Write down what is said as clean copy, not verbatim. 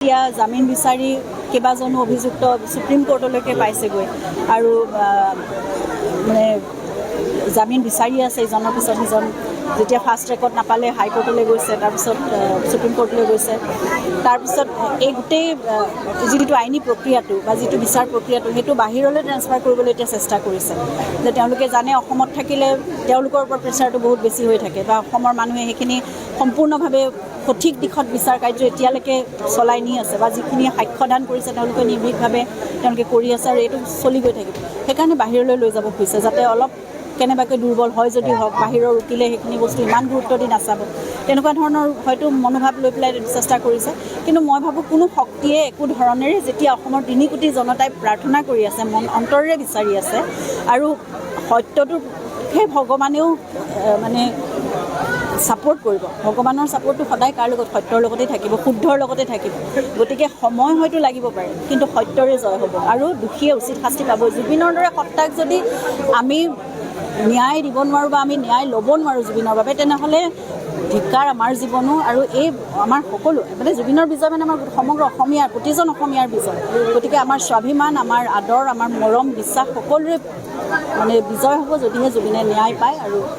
এতিয়া জামিন বিচাৰি কেইবাজনো অভিযুক্ত সুপ্ৰিম কোৰ্টলৈকে পাইছেগৈ আৰু মানে জামিন বিচাৰি আছে ইজনৰ পিছত সিজন যেতিয়া ফাৰ্ষ্ট ট্ৰেকত নাপালে হাইকোৰ্টলৈ গৈছে তাৰপিছত সুপ্ৰিম কোৰ্টলৈ গৈছে তাৰপিছত এই গোটেই যিটো আইনী প্ৰক্ৰিয়াটো বা যিটো বিচাৰ প্ৰক্ৰিয়াটো সেইটো বাহিৰলৈ ট্ৰেন্সফাৰ কৰিবলৈ এতিয়া চেষ্টা কৰিছে যে তেওঁলোকে জানে অসমত থাকিলে তেওঁলোকৰ ওপৰত প্ৰেছাৰটো বহুত বেছি হৈ থাকে বা অসমৰ মানুহে সেইখিনি সম্পূৰ্ণভাৱে সঠিক দিশত বিচাৰ কাৰ্য এতিয়ালৈকে চলাই নি আছে বা যিখিনি সাক্ষ্যদান কৰিছে তেওঁলোকে নিৰ্ভীকভাৱে তেওঁলোকে কৰি আছে আৰু এইটো চলি গৈ থাকিব সেইকাৰণে বাহিৰলৈ লৈ যাব খুজিছে যাতে অলপ কেনেবাকৈ দুৰ্বল হয় যদি হওক বাহিৰৰ উকিলে সেইখিনি বস্তু ইমান গুৰুত্ব দি নাচাব তেনেকুৱা ধৰণৰ হয়তো মনোভাৱ লৈ পেলাই চেষ্টা কৰিছে কিন্তু মই ভাবোঁ কোনো শক্তিয়ে একো ধৰণেৰে যেতিয়া অসমৰ ৩ কোটি জনতাই প্ৰাৰ্থনা কৰি আছে মন অন্তৰেৰে বিচাৰি আছে আৰু সত্যটো সেই ভগৱানেও মানে ছাপোৰ্ট কৰিব ভগৱানৰ ছাপোৰ্টটো সদায় কাৰ লগত সত্যৰ লগতেই থাকিব শুদ্ধৰ লগতে থাকিব গতিকে সময় হয়তো লাগিব পাৰে কিন্তু সত্যৰে জয় হ'ব আৰু দোষীয়ে উচিত শাস্তি পাব জুবিনৰ দৰে সত্তাক যদি আমি ন্যায় দিব নোৱাৰোঁ বা আমি ন্যায় ল'ব নোৱাৰোঁ জুবিনৰ বাবে তেনেহ'লে ধিক্কাৰ আমাৰ জীৱনো আৰু এই আমাৰ সকলো মানে জুবিনৰ বিজয় মানে আমাৰ সমগ্ৰ অসমীয়াৰ প্ৰতিজন অসমীয়াৰ বিজয় গতিকে আমাৰ স্বাভিমান আমাৰ আদৰ আমাৰ মৰম বিশ্বাস সকলোৰে মানে বিজয় হ'ব যদিহে জুবিনে ন্যায় পায় আৰু